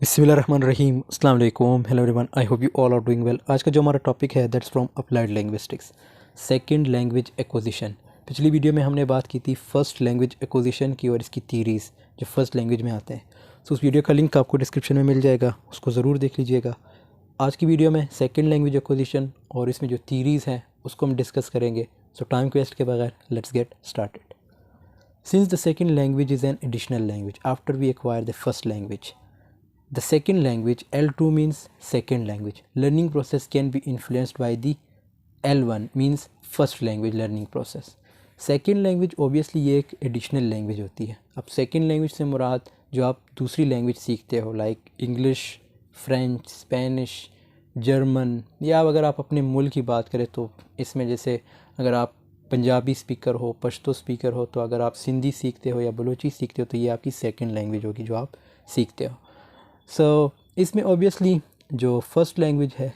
बिस्मिल्लाहिर्रहमानिर्रहीम अस्सलाम वालेकुम hello everyone I hope you all are doing well. आज का जो हमारा टॉपिक है that's from applied linguistics second language acquisition. पिछली वीडियो में हमने बात की थी फर्स्ट लैंग्वेज एक्विजिशन की और इसकी थीरीज़ जो फर्स्ट लैंग्वेज में आते हैं। सो उस वीडियो का लिंक आपको डिस्क्रिप्शन में मिल जाएगा, उसको ज़रूर देख लीजिएगा। आज की वीडियो में सेकेंड लैंग्वेज एक्विजिशन और इसमें जो थीरीज़ हैं उसको हम डिस्कस करेंगे। सो टाइम वेस्ट के बगैर let's get started. Since the second language is an additional language after we acquire the first language, the second language L2 means second language. Learning process can be influenced by the L1 means first language learning process. Second language obviously ये एक additional language होती है। अब second language से मुराद जो आप दूसरी language सीखते हो like English, French, Spanish, German, या अगर आप अपने मुल्क की बात करें तो इसमें जैसे अगर आप पंजाबी स्पीकर हो, पश्तो स्पीकर हो, तो अगर आप सिंधी सीखते हो या बलोची सीखते हो तो ये आपकी सेकंड लैंग्वेज होगी जो आप सीखते हो। इसमें ऑब्वियसली जो फर्स्ट लैंग्वेज है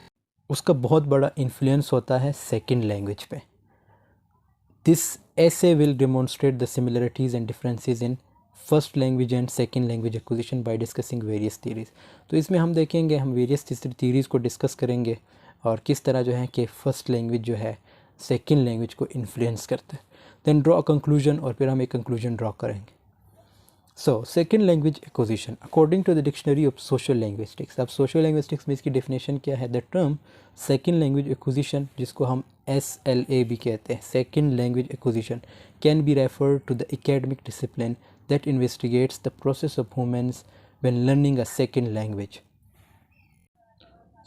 उसका बहुत बड़ा इन्फ्लुएंस होता है सेकंड लैंग्वेज पे। This essay will demonstrate the similarities and differences in first language and second language acquisition by discussing various theories. तो इसमें हम देखेंगे, हम वेरियस थीरीज़ को डिस्कस करेंगे और किस तरह जो है कि फ़र्स्ट लैंग्वेज जो है सेकेंड लैंग्वेज को इन्फ्लुएंस करता है। देन ड्रॉ अ कंक्लूजन, और फिर हम एक कंक्लूजन ड्रॉ करेंगे। So second language acquisition according to the dictionary of sociolinguistics. अब सोशल लैंग्विस्टिक्स में इसकी डेफिनेशन क्या है? The term second language acquisition, जिसको हम SLA भी कहते हैं, second language acquisition, can be refer to the academic discipline that investigates the process of humans when learning a second language.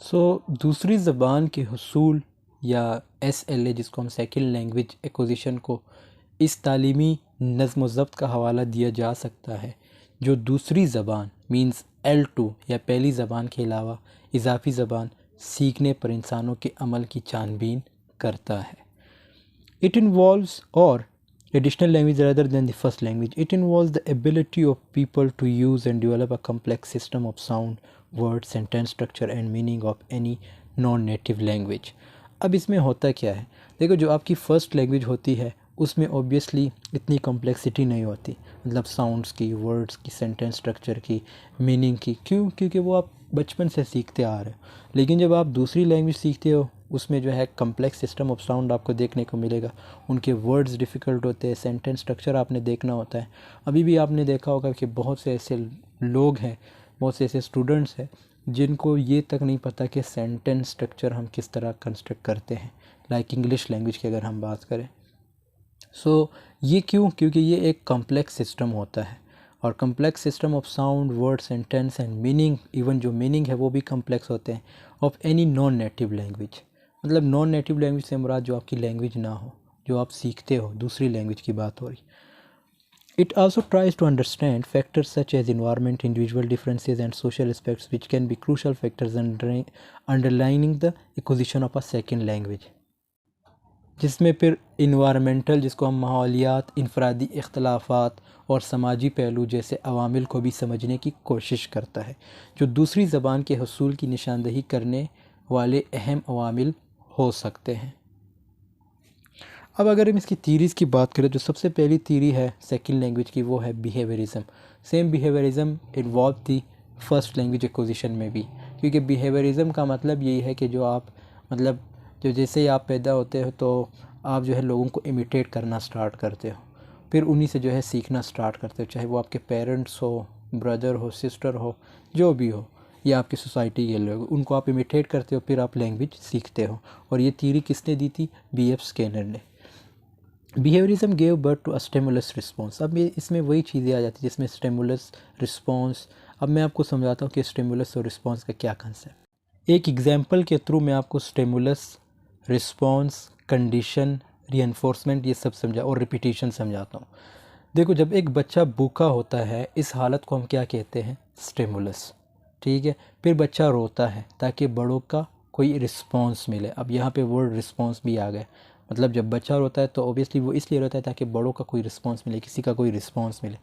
So दूसरी ज़बान के हुसूल या SLA, जिसको हम सेकेंड लैंग्वेज एक्विजिशन को इस तालीमी नज़्म व ज़ब्त का हवाला दिया जा सकता है जो दूसरी ज़बान मींस L2 या पहली ज़बान के अलावा इजाफ़ी ज़बान सीखने पर इंसानों के अमल की छानबीन करता है। It involves or additional language rather than the first language. It involves the ability of people to use and develop a complex system of sound, word, sentence structure and meaning of any non-native language. अब इसमें होता क्या है? देखो, जो आपकी first language होती है उसमें ऑब्वियसली इतनी कॉम्प्लेक्सिटी नहीं होती, मतलब साउंड्स की, वर्ड्स की, सेंटेंस स्ट्रक्चर की, मीनिंग की। क्यों? क्योंकि वो आप बचपन से सीखते आ रहे हो। लेकिन जब आप दूसरी लैंग्वेज सीखते हो उसमें जो है कम्प्लेक्स सिस्टम ऑफ साउंड आपको देखने को मिलेगा, उनके वर्ड्स डिफ़िकल्ट होते हैं, सेंटेंस स्ट्रक्चर आपने देखना होता है। अभी भी आपने देखा होगा कि बहुत से ऐसे लोग हैं, बहुत से ऐसे स्टूडेंट्स हैं जिनको ये तक नहीं पता कि सेंटेंस स्ट्रक्चर हम किस तरह कंस्ट्रक्ट करते हैं, लाइक इंग्लिश लैंग्वेज की अगर हम बात करें। ये क्यों? क्योंकि ये एक कॉम्प्लेक्स सिस्टम होता है और complex system of sound, word, sentence and meaning, even जो मीनिंग है वो भी कॉम्प्लेक्स होते हैं of any non native language. मतलब नॉन नेटिव लैंग्वेज से मुराद जो आपकी लैंग्वेज ना हो, जो आप सीखते हो, दूसरी लैंग्वेज की बात हो रही। It also tries to understand factors such as environment, individual differences and social aspects which can be crucial factors underlining the acquisition of a second language, जिसमें फिर इन्वायरमेंटल, जिसको हम माहौलियात, इनफरादी इख्तलाफात और समाजी पहलू जैसे अवामिल को भी समझने की कोशिश करता है, जो दूसरी ज़बान के हसूल की निशानदही करने वाले अहम अवामिल हो सकते हैं। अब अगर हम इसकी थीरीज़ की बात करें, जो सबसे पहली थीरी है सेकेंड लैंग्वेज की वो है बिहेवियरिज़म। सेम बिहेवियरिज़म इन्वॉल्व थी फर्स्ट लैंग्वेज एक्विजिशन में भी, क्योंकि बिहेवियरिज़म का मतलब यही है कि जो आप मतलब जो जैसे ही आप पैदा होते हो तो आप जो है लोगों को इमिटेट करना स्टार्ट करते हो, फिर उन्हीं से जो है सीखना स्टार्ट करते हो, चाहे वो आपके पेरेंट्स हो, ब्रदर हो, सिस्टर हो, जो भी हो, या आपकी सोसाइटी के लोग, उनको आप इमिटेट करते हो, फिर आप लैंग्वेज सीखते हो। और ये थीरी किसने दी थी? BF स्किनर ने। Behaviourism gave birth to a stimulus response. अब ये इसमें वही चीज़ें आ जाती हैं जिसमें स्टिमुलस, रिस्पॉन्स। अब मैं आपको समझाता हूँ कि स्टिमुलस और रिस्पॉन्स का क्या कंसेप्ट। एक एग्जांपल के थ्रू मैं आपको स्टिमुलस, रिस्पॉन्स, कंडीशन, रीइंफोर्समेंट ये सब समझा और रिपीटिशन समझाता हूँ। देखो, जब एक बच्चा भूखा होता है इस हालत को हम क्या कहते हैं? स्टिमुलस। ठीक है, फिर बच्चा रोता है ताकि बड़ों का कोई रिस्पॉन्स मिले। अब यहाँ पे वर्ड रिस्पॉन्स भी आ गए, मतलब जब बच्चा रोता है तो ऑब्वियसली वो इसलिए रोता है ताकि बड़ों का कोई रिस्पॉन्स मिले, किसी का कोई रिस्पॉन्स मिले,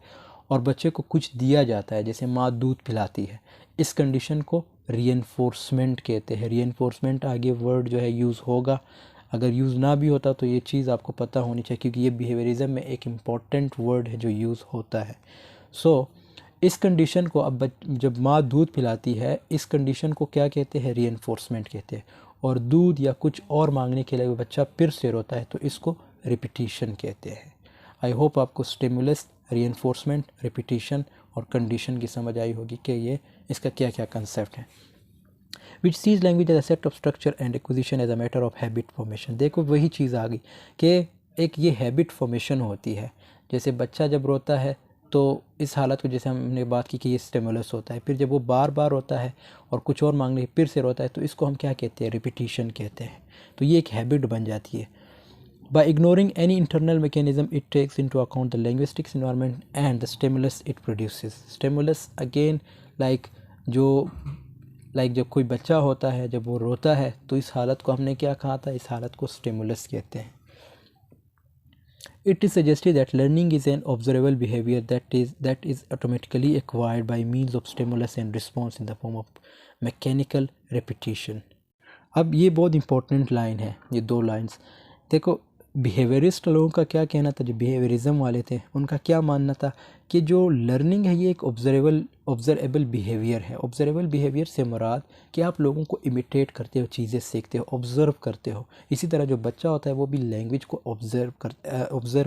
और बच्चे को कुछ दिया जाता है, जैसे माँ दूध पिलाती है। इस कंडीशन को रीइंफोर्समेंट कहते हैं। रीइंफोर्समेंट आगे वर्ड जो है यूज़ होगा, अगर यूज़ ना भी होता तो ये चीज़ आपको पता होनी चाहिए, क्योंकि ये बिहेवियरिज्म में एक इम्पॉर्टेंट वर्ड है जो यूज़ होता है। इस कंडीशन को अब जब माँ दूध पिलाती है, इस कंडीशन को क्या कहते हैं, रीइंफोर्समेंट कहते हैं। और दूध या कुछ और मांगने के लिए वो बच्चा फिर से रोता है तो इसको रिपीटिशन कहते हैं। आई होप आपको स्टिमुलस, रीइंफोर्समेंट, रिपीटिशन और कंडीशन की समझ आई होगी कि ये इसका क्या क्या कंसेप्ट है। Which sees language as a set of structure and acquisition as a matter of habit formation. देखो वही चीज़ आ गई कि एक ये हैबिट फॉर्मेशन होती है। जैसे बच्चा जब रोता है तो इस हालत को, जैसे हमने बात की कि ये स्टिमुलस होता है, फिर जब वो बार बार रोता है और कुछ और मांगने फिर से रोता है तो इसको हम क्या कहते हैं, रिपीटिशन कहते हैं। तो ये एक हैबिट बन जाती है। By ignoring any internal mechanism, it takes into account the linguistics environment and the stimulus it produces. Stimulus again like जो जब कोई बच्चा होता है, जब वो रोता है तो इस हालत को हमने क्या कहा था, इस हालत को स्टिमुलस कहते हैं। It is suggested that learning is an observable behavior that is automatically acquired by means of stimulus and response in the form of mechanical repetition. अब ये बहुत इंपॉर्टेंट लाइन है, ये दो लाइंस। देखो बिहेवियरिस्ट लोगों का क्या कहना था, जो बिहेवियरिज्म वाले थे उनका क्या मानना था कि जो लर्निंग है ये एक ऑब्जर्वेबल बिहेवियर है। ऑब्जर्वेबल बिहेवियर से मुराद कि आप लोगों को इमिटेट करते हो, चीज़ें सीखते हो, ऑब्ज़र्व करते हो। इसी तरह जो बच्चा होता है वो भी लैंग्वेज को ऑब्ज़र्व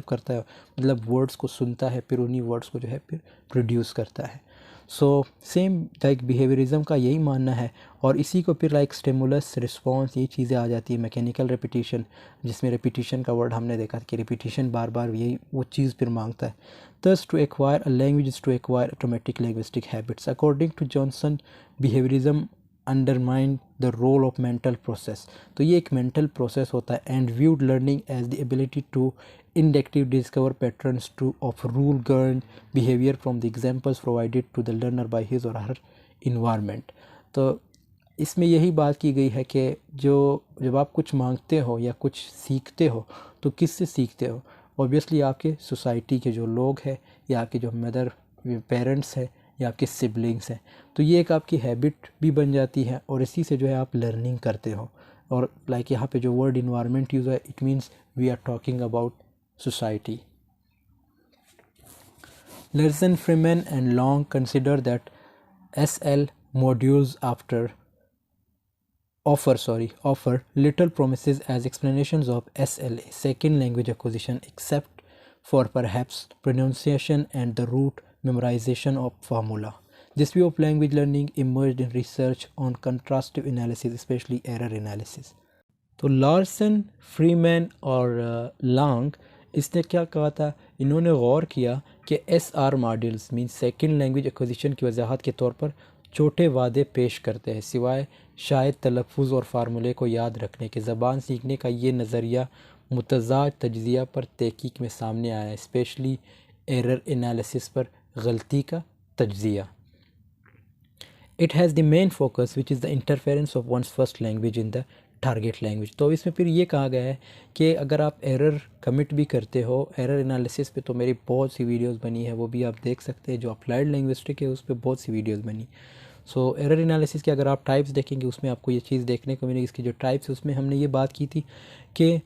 करता है, मतलब वर्ड्स को सुनता है, फिर उन्हीं वर्ड्स को जो है फिर प्रोड्यूस करता है। सो सेम लाइक बिहेवियरिज्म का यही मानना है। और इसी को फिर लाइक स्टिमुलस, रिस्पॉन्स, ये चीज़ें आ जाती है। मैकेनिकल रिपीटिशन, जिसमें रिपीटिशन का वर्ड हमने देखा कि रिपीटिशन बार बार यही वो चीज़ फिर मांगता है। Thus to acquire a language is to acquire automatic linguistic habits. According to Johnson, behaviorism undermine the role of mental process. तो ये एक mental process होता है and viewed learning as the ability to inductive discover patterns of rule governed behavior from the examples provided to the learner by his or her environment. तो इसमें यही बात की गई है कि जब आप कुछ मांगते हो या कुछ सीखते हो तो किससे सीखते हो। ऑब्वियसली आपके सोसाइटी के जो लोग हैं या आपके जो मदर पेरेंट्स हैं या आपके सिबलिंग्स हैं। तो ये एक आपकी हैबिट भी बन जाती है और इसी से जो है आप लर्निंग करते हो। और लाइक यहाँ पे जो वर्ड इन्वायरमेंट यूज़ है, it means we are talking about society. Larson, Freeman and Long consider that SL modules offer little promises as explanations of SLA, second language acquisition, except for perhaps pronunciation and the root memorization of formula. This view of language learning emerged in research on contrastive analysis, especially error analysis. तो Larsen, Freeman और long, इसने क्या कहा था, इन्होंने गौर किया कि SR modules mean second language acquisition की वजाहत के तौर पर छोटे वादे पेश करते हैं, सिवाय शायद तलफ़ुज़ और फार्मूले को याद रखने के। ज़बान सीखने का ये नज़रिया मुतज़ाद तज्ज़िया पर तहकीक में सामने आया है, स्पेशली एरर एनालिसिस पर गलती का तज्ज़िया। It has the main focus which is the interference of one's first language in the target language. तो इसमें फिर ये कहा गया है कि अगर आप एरर कमिट भी करते हो, एरर एनालिसिस पे तो मेरी बहुत सी वीडियोस बनी है, वो भी आप देख सकते हैं। जो अप्लाइड लैंग्विस्टिक है उस पर बहुत सी वीडियोस बनी। सो एरर एनालिसिस के अगर आप टाइप्स देखेंगे उसमें आपको ये चीज़ देखने को मिलेगी। इसकी जो टाइप्स है उसमें हमने ये बात की थी कि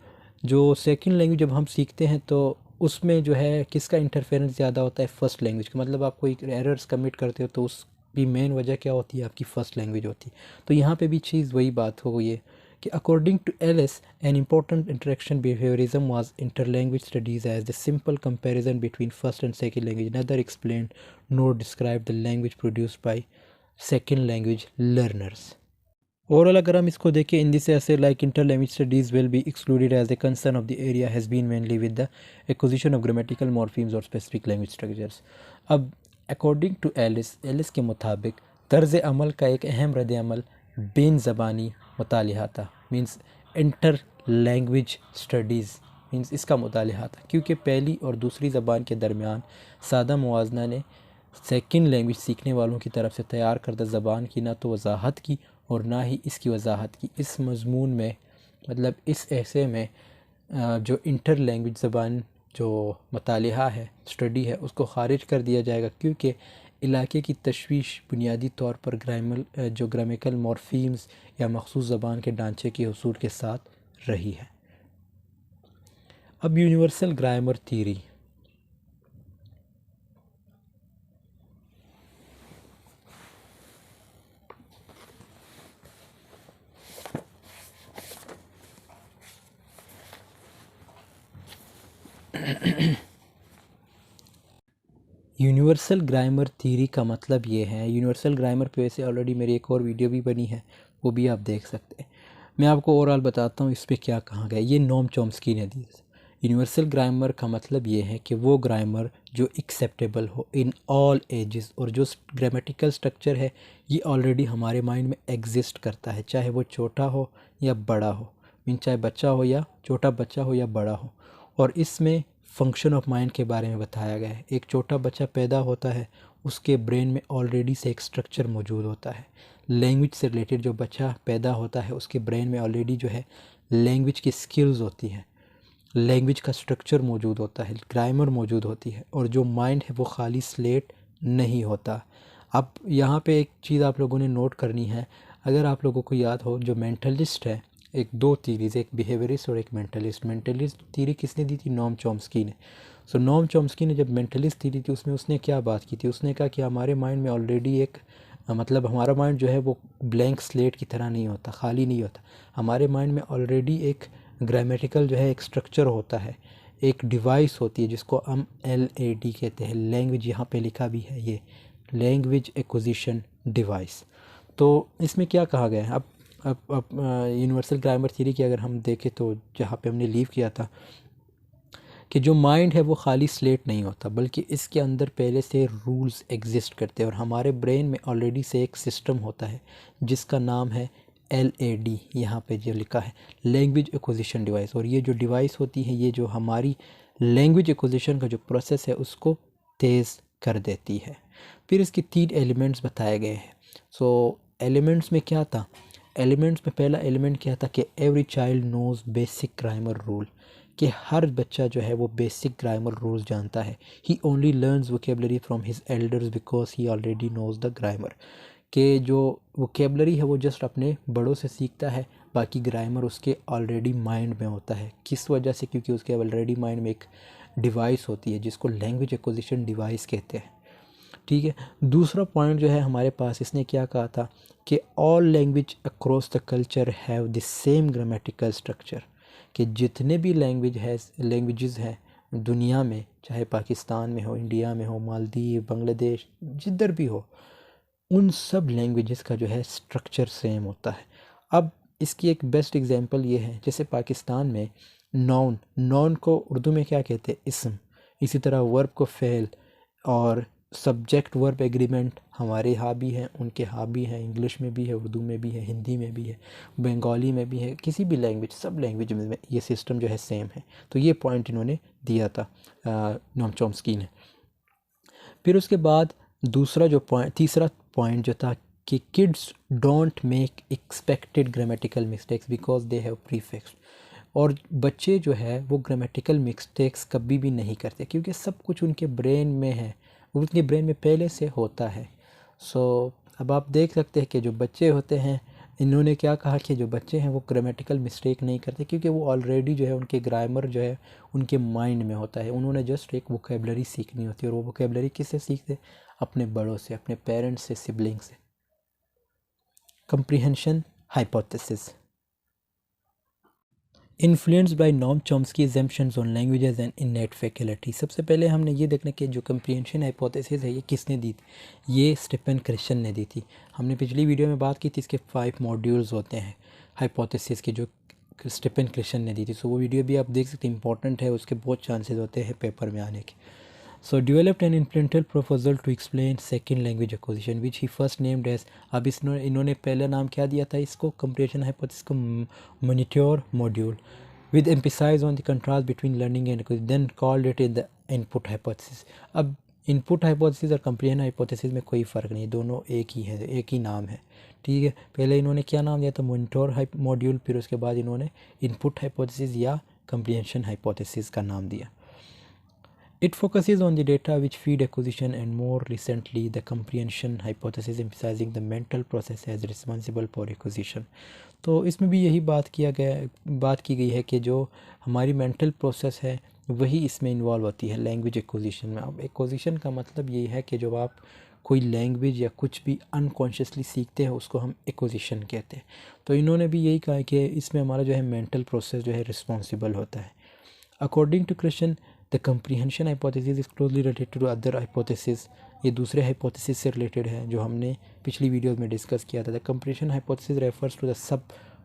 जो सेकेंड लैंग्वेज जब हम सीखते हैं तो उसमें जो है किसका इंटरफेरेंस ज़्यादा होता है, फ़र्स्ट लैंग्वेज का। मतलब आप कोई एरर्स कमिट करते हो तो उस भी मेन वजह क्या होती है, आपकी फ़र्स्ट लैंग्वेज होती है। तो यहाँ पे भी चीज़ वही बात हो गई है कि according to Ellis, an important interaction behaviorism was interlanguage studies as the simple comparison between first and second language neither explained nor described the language produced by second language learners. Overall अगर हम इसको देखें in this ऐसे like interlanguage studies will be excluded as the concern of the area has been mainly with the acquisition of grammatical morphemes और specific language structures. अब according to Ellis के मुताबिक तर्ज अमल का एक अहम रद्द अमल बिन ज़बानी मुतालिहा था, means inter language studies means इसका मुतालिहा था, क्योंकि पहली और दूसरी ज़बान के दरमियान सादा मुवाजना ने सेकंड लैंग्वेज सीखने वालों की तरफ से तैयार करदा ज़बान की ना तो वजाहत की और ना ही इसकी वजाहत की। इस मज़मून में मतलब इस ऐसे में जो इंटर लैंग्वेज ज़बान जो मुतालिहा है, स्टडी है, उसको ख़ारिज कर दिया जाएगा, क्योंकि इलाके की तशवीश बुनियादी तौर पर ग्रामेटिकल मॉर्फीम्स या मखसूस ज़बान के ढांचे के हुसूल के साथ रही है। अब universal grammar theory. Universal grammar theory का मतलब ये है, यूनिवर्सल ग्रामर पे वैसे ऑलरेडी मेरी एक और वीडियो भी बनी है, वो भी आप देख सकते हैं। मैं आपको ओवरऑल बताता हूँ इस पे क्या कहा गया। ये नोम चॉम्स्की ने दी। यूनिवर्सल ग्रामर का मतलब ये है कि वो ग्रामर जो एक्सेप्टेबल हो इन ऑल एजेस, और जो ग्रामेटिकल स्ट्रक्चर है ये ऑलरेडी हमारे माइंड में एग्जिस्ट करता है, चाहे वो छोटा हो या बड़ा हो, मीन चाहे बच्चा हो या छोटा बच्चा हो या बड़ा हो। और इसमें फंक्शन ऑफ माइंड के बारे में बताया गया है। एक छोटा बच्चा पैदा होता है, उसके ब्रेन में ऑलरेडी से एक स्ट्रक्चर मौजूद होता है। लैंग्वेज से रिलेटेड जो बच्चा पैदा होता है उसके ब्रेन में ऑलरेडी जो है लैंग्वेज की स्किल्स होती हैं, लैंग्वेज का स्ट्रक्चर मौजूद होता है, ग्रामर मौजूद होती है, और जो माइंड है वो खाली स्लेट नहीं होता। अब यहाँ पे एक चीज़ आप लोगों ने नोट करनी है, अगर आप लोगों को याद हो जो मेंटलिस्ट है, एक दो थीरीज, एक बिहेवियरिस्ट और एक मेंटलिस्ट। मेंटलिस्ट थीरी किसने दी थी? नोम चॉम्स्की ने। सो नोम चॉम्स्की ने जब मेंटलिस्ट थीरी थी उसमें उसने क्या बात की थी? उसने कहा कि हमारे माइंड में ऑलरेडी एक मतलब हमारा माइंड जो है वो ब्लैंक स्लेट की तरह नहीं होता, खाली नहीं होता। हमारे माइंड में ऑलरेडी एक ग्रामेटिकल जो है एक स्ट्रक्चर होता है, एक डिवाइस होती है जिसको हम LAD कहते हैं। लैंग्वेज यहाँ पे लिखा भी है, ये लैंग्वेज एक्विजिशन डिवाइस। तो इसमें क्या कहा गया है? अब यूनिवर्सल ग्रामर थ्योरी की अगर हम देखें तो जहाँ पे हमने लीव किया था कि जो माइंड है वो खाली स्लेट नहीं होता, बल्कि इसके अंदर पहले से रूल्स एग्जिस्ट करते हैं, और हमारे ब्रेन में ऑलरेडी से एक सिस्टम होता है जिसका नाम है LAD, यहाँ पे जो लिखा है लैंग्वेज एक्विजिशन डिवाइस। और ये जो डिवाइस होती है ये जो हमारी लैंग्वेज एक्विजिशन का जो प्रोसेस है उसको तेज़ कर देती है। फिर इसके 3 एलिमेंट्स बताए गए हैं। सो एलिमेंट्स में क्या था? एलिमेंट्स में पहला एलिमेंट क्या था कि every child knows basic grammar rule, कि हर बच्चा जो है वो बेसिक ग्रामर रूल्स जानता है। He only learns vocabulary from his elders because he already knows the grammar, कि जो वोकेबलरी है वो जस्ट अपने बड़ों से सीखता है, बाकी ग्रामर उसके ऑलरेडी माइंड में होता है। किस वजह से? क्योंकि उसके ऑलरेडी माइंड में एक डिवाइस होती है जिसको लैंग्वेज एक्विजिशन डिवाइस कहते हैं। ठीक है। दूसरा पॉइंट जो है हमारे पास, इसने क्या कहा था कि all language across the culture have the same grammatical structure, कि जितने भी लैंग्वेजेस हैं दुनिया में, चाहे पाकिस्तान में हो, इंडिया में हो, मालदीव, बांग्लादेश, जिधर भी हो, उन सब लैंग्वेजेस का जो है स्ट्रक्चर सेम होता है। अब इसकी एक बेस्ट एग्जांपल ये है, जैसे पाकिस्तान में नॉन को उर्दू में क्या कहते हैं? इस्म। इसी तरह वर्ब को फ़ेल, और सब्जेक्ट वर्ब एग्रीमेंट हमारे यहाँ भी हैं, उनके यहाँ भी हैं, इंग्लिश में भी है, उर्दू में भी है, हिंदी में भी है, बंगाली में भी है, किसी भी लैंग्वेज, सब लैंग्वेज में ये सिस्टम जो है सेम है। तो ये पॉइंट इन्होंने दिया था नोम चॉम्स्की ने। फिर उसके बाद तीसरा पॉइंट जो था कि kids don't make expected grammatical mistakes because they have prefix, और बच्चे जो है वो ग्रामेटिकल मिस्टेक्स कभी भी नहीं करते क्योंकि सब कुछ उनके ब्रेन में है, उनके ब्रेन में पहले से होता है। सो अब आप देख सकते हैं कि जो बच्चे होते हैं, इन्होंने क्या कहा कि जो बच्चे हैं वो ग्रामेटिकल मिस्टेक नहीं करते क्योंकि वो ऑलरेडी जो है उनके ग्रामर जो है उनके माइंड में होता है। उन्होंने जस्ट एक वोकेबलरी सीखनी होती है, और वो वोकेबलरी किससे सीखते? अपने बड़ों से, अपने पेरेंट्स से, सिबलिंग से। Comprehension hypothesis influenced by Noam Chomsky assumptions on languages and innate faculty. सबसे पहले हमने ये देखना कि जो कंप्रीहेंशन हाइपोथेसिस है ये किसने दी थी? ये स्टीफन क्रिश्चियन ने दी थी। हमने पिछली वीडियो में बात की थी, इसके 5 मॉड्यूल्स होते हैं हाइपोथेसिस के, जो स्टीफन क्रिश्चियन ने दी थी। सो वो वीडियो भी आप देख सकते हैं, इंपॉर्टेंट है, उसके बहुत चांसेस होते हैं पेपर में आने के। So developed an influential proposal to explain second language acquisition which he first named as, अब इन्होंने पहला नाम क्या दिया था इसको? comprehension hypothesis को monitor module with emphasis on the contrast between learning and acquisition, then called it in the input hypothesis। अब इनपुट हाइपोथेसिस और कंप्रीहेंशन हाइपोथेसिस में कोई फ़र्क नहीं है, दोनों एक ही है, एक ही नाम है। ठीक है। पहले इन्होंने क्या नाम दिया था? मॉनिटर मॉड्यूल, फिर उसके बाद इन्होंने इनपुट हाइपोथेसिस या कंप्रीहेंशन हाइपोथेसिस का नाम दिया। It focuses on the data which feed acquisition and more recently the comprehension hypothesis emphasizing the mental process as responsible for acquisition। तो इसमें भी यही बात की गई है कि जो हमारी मेंटल प्रोसेस है वही इसमें इन्वॉल्व होती है लैंग्वेज एक्विजिशन में। अब एक्विजिशन का मतलब ये है कि जब आप कोई लैंग्वेज या कुछ भी अनकॉन्शियसली सीखते हैं उसको हम एक्विजिशन कहते हैं। तो इन्होंने भी यही कहा कि इसमें हमारा जो है मेंटल प्रोसेस जो है रिस्पॉन्सिबल होता है। According to Krashen the comprehension hypothesis is closely related to other hypothesis, ये दूसरे हाइपोथेसिस से रिलेटेड है जो हमने पिछली वीडियोस में डिस्कस किया था। The comprehension hypothesis refers to the सब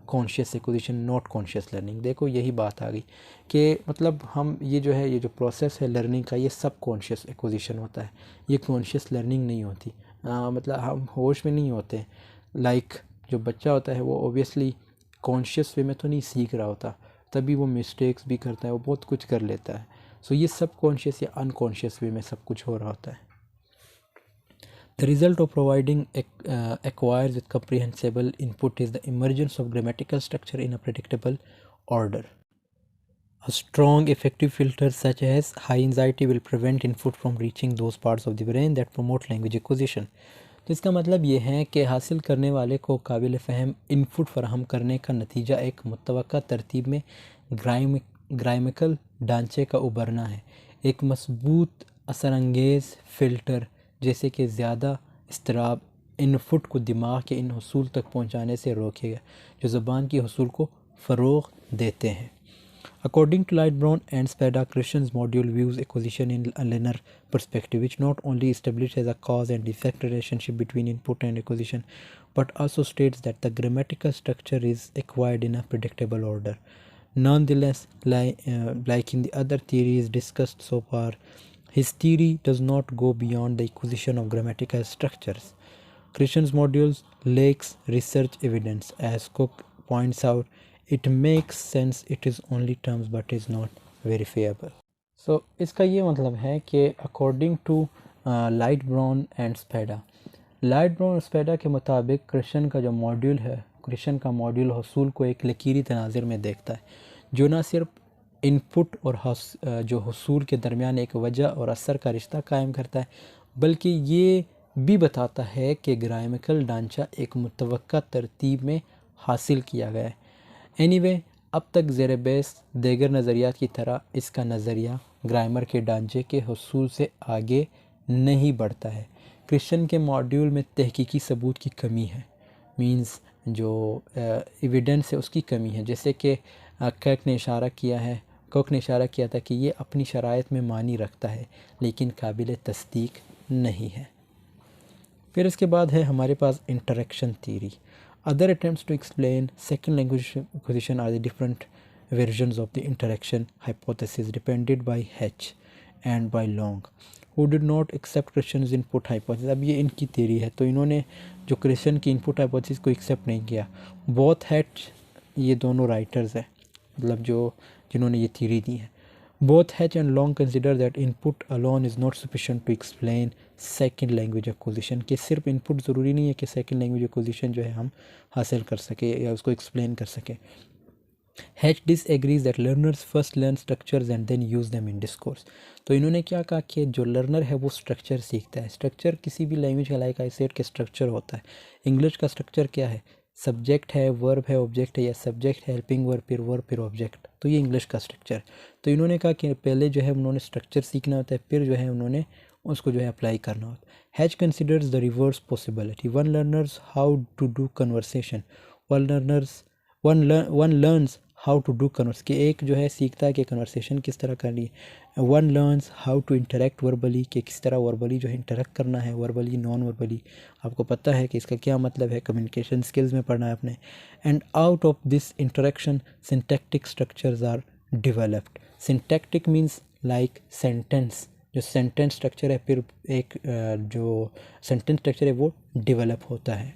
conscious acquisition not conscious learning. देखो यही बात आ गई कि मतलब हम ये जो प्रोसेस है लर्निंग का, ये सब कॉन्शियस एक्विजिशन होता है, ये कॉन्शियस लर्निंग नहीं होती। मतलब हम होश में नहीं होते। लाइक जो बच्चा होता है वो ओबियसली कॉन्शियस वे में तो नहीं सीख रहा होता, तभी वो मिस्टेक्स भी करता है, वो बहुत कुछ कर लेता है। सो ये सब कॉन्शियस या अनकॉन्शियस वे में सब कुछ हो रहा होता है। The result of providing acquires with comprehensible input is the emergence of grammatical structure in a predictable order. A strong effective filter such as high anxiety will prevent input from reaching those parts of the brain that promote language acquisition. तो इसका मतलब ये है कि हासिल करने वाले को काबिल फ़हम इनपुट फराहम करने का नतीजा एक मुतवक्का तरतीब में ग्रामेटिकल ढांचे का उभरना है। एक मजबूत असरअंगेज़ फ़िल्टर जैसे कि ज़्यादा इस्तराब इनपुट को दिमाग के इन हसूल तक पहुंचाने से रोकेगा जो ज़बान की हसूल को फ़रोग़ देते हैं। According to Lightbrown and Spada, Christian's module views acquisition in a linear perspective, which not only establishes a cause and effect relationship between input and acquisition, but also states that the grammatical structure is acquired in a predictable order. Nonetheless, like in the other theories discussed so far, his theory does not go beyond the acquisition of grammatical structures. Christian's modules lacks research evidence. As Cook points out, it makes sense, it is only terms but is not verifiable. So इसका ये मतलब है कि according to Lightbrown and Spada, Lightbrown और स्पेडा के मुताबिक Christian का जो मॉड्यूल है, क्रिश्चियन का मॉड्यूल हसूल को एक लकीरी तनाज़ुर में देखता है जो ना सिर्फ इनपुट और जो हसूल के दरमियान एक वजह और असर का रिश्ता कायम करता है, बल्कि ये भी बताता है कि ग्रामेटिकल ढांचा एक मुतवक्का तरतीब में हासिल किया गया है। एनीवे, अब तक ज़ेर बहस दीगर नज़रियात की तरह इसका नज़रिया ग्रामर के ढांचे के हसूल से आगे नहीं बढ़ता है। क्रिश्चियन के मॉड्यूल में तहकीकी सबूत की कमी है, मींस जो एविडेंस है उसकी कमी है। जैसे कि कोक ने इशारा किया था कि ये अपनी शराइत में मानी रखता है लेकिन काबिल तस्दीक नहीं है। फिर इसके बाद है हमारे पास interaction theory. Other attempts to explain second language acquisition are the different versions of the interaction hypothesis defended by Hatch and by Long, who did not accept Christian's input hypothesis. अब ये इनकी theory है, तो इन्होंने जो Christian की input hypothesis को accept नहीं किया। बोथ हैच, ये दोनों राइटर्स हैं, मतलब जिन्होंने ये थ्योरी दी है। Both Hatch and Long consider that input alone is not sufficient to explain second language acquisition, कि सिर्फ इनपुट ज़रूरी नहीं है कि सेकंड लैंग्वेज एक्विजिशन जो है हम हासिल कर सके या उसको एक्सप्लेन कर सके। Hatch disagrees that learners first learn structures and then use them in discourse. तो इन्होंने क्या कहा कि जो लर्नर है वो स्ट्रक्चर सीखता है। स्ट्रक्चर किसी भी लैंग्वेज का लाइक आई सेड के स्ट्रक्चर होता है। इंग्लिश का स्ट्रक्चर क्या है? सब्जेक्ट है, वर्ब है, ऑब्जेक्ट है, या सब्जेक्ट है, हेल्पिंग वर्ब फिर ऑब्जेक्ट। तो ये इंग्लिश का स्ट्रक्चर। तो इन्होंने कहा कि पहले जो है उन्होंने स्ट्रक्चर सीखना होता है, फिर जो है उन्होंने उसको जो है अप्लाई करना होता है। Hatch considers the reverse possibility. One learners how to do conversation, one learns how to do converse, कि एक जो है सीखता है कि कन्वर्सेशन किस तरह करनी है। One learns how to interact verbally, कि किस तरह वर्बली जो है इंटरेक्ट करना है, वर्बली नॉन वर्बली। आपको पता है कि इसका क्या मतलब है, कम्युनिकेशन स्किल्स में पढ़ना है आपने। And out of this interaction syntactic structures are developed. Syntactic means like sentence, जो सेंटेंस स्ट्रक्चर है, फिर एक जो सेंटेंस स्ट्रक्चर है वो डिवेलप होता है।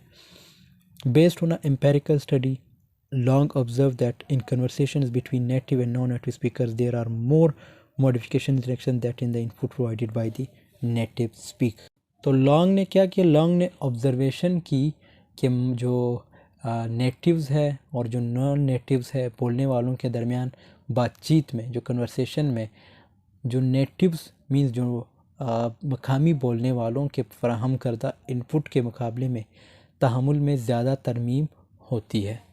Based on a empirical study, Long observed that in conversations between native and non-native speakers, there are more modification directions that in the input provided by the native speaker. तो long ने क्या किया? Long ने observation की कि जो natives है और जो नॉन नेटिव्स है बोलने वालों के दरमियान बातचीत में, जो कन्वर्सेशन में, जो नेटिव्स मीन्स जो मकामी बोलने वालों के फराहम करदा इनपुट के मुकाबले में तहम्मुल में ज़्यादा तरमीम होती है।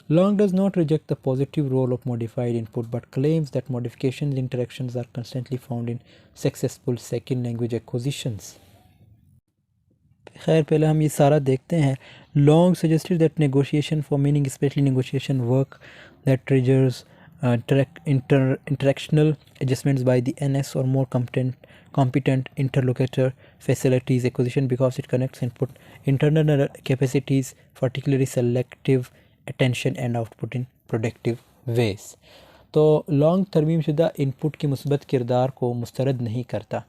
Long does not reject the positive role of modified input but claims that modifications in interactions are constantly found in successful second language acquisitions. खैर पहले हम ये सारा देखते हैं। Long suggested that negotiation for meaning, especially negotiation work that triggers interactional adjustments by the NS or more competent interlocutor facilities acquisition because it connects input internal capacities, particularly selective attention and output in productive ways. तो long तरमीम शुदा input के मुस्बत किरदार को मुस्तरद नहीं करता,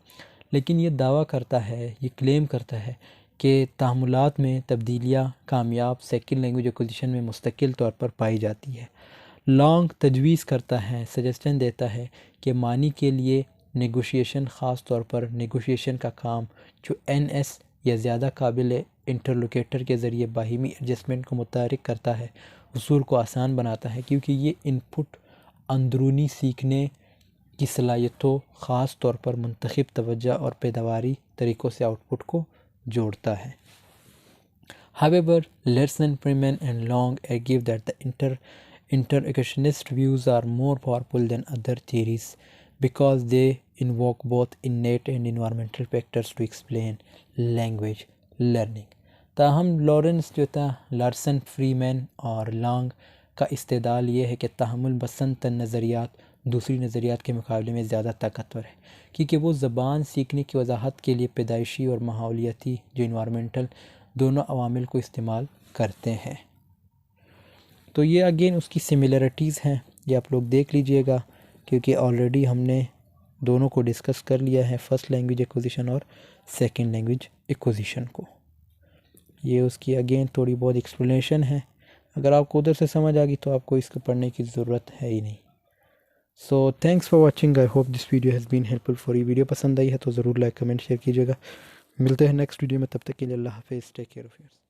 लेकिन ये दावा करता है, ये क्लेम करता है कि तामुलात में तब्दीलियाँ कामयाब सेकंड लैंग्वेज एक्विजिशन में मुस्तकिल तौर पर पाई जाती है। लॉन्ग तजवीज़ करता है, सजेशन देता है कि मानी के लिए नेगोशिएशन ख़ास तौर पर नेगोशिएशन का काम जो NS या ज़्यादा काबिल इंटरलोकेटर के ज़रिए बाहिमी एडजस्टमेंट को मुतहरिक करता है, उसूल को आसान बनाता है, क्योंकि ये इनपुट अंदरूनी सीखने की सलाहियतों ख़ास तौर पर मुंतखब तवज्जो और पैदावारी तरीक़ों से आउटपुट को जोड़ता है। However, Larsen, Freeman and Long argue that the interactionist views are more powerful than other theories because they invoke both innate and environmental factors to explain language learning. ताहम लॉरेंस जो था, लार्सन, फ्रीमैन और long का इस्तेदाल ये है कि तहम्मुल बसंत नज़रियात दूसरी नज़रियात के मुकाबले में ज़्यादा ताकतवर है, क्योंकि वो ज़बान सीखने की वजाहत के लिए पैदाइशी और माहौलियाती जो इन्वायरमेंटल दोनों अवामिल को इस्तेमाल करते हैं। तो ये अगेन उसकी सिमिलरिटीज़ हैं, ये आप लोग देख लीजिएगा, क्योंकि ऑलरेडी हमने दोनों को डिस्कस कर लिया है, फ़र्स्ट लैंग्वेज एक्विजिशन और सेकंड लैंग्वेज एक्विजिशन को। ये उसकी अगेन थोड़ी बहुत एक्सप्लेनेशन है, अगर आपको उधर से समझ आ गई तो आपको इसको पढ़ने की ज़रूरत है ही नहीं। So thanks for watching, I hope this video has been helpful for you. Video पसंद आई है तो ज़रूर लाइक कमेंट शेयर कीजिएगा। मिलते हैं नेक्स्ट वीडियो में, तब तक के लिए अल्लाह हाफ़िज़, टेक केयर ऑफ़ योरसेल्फ।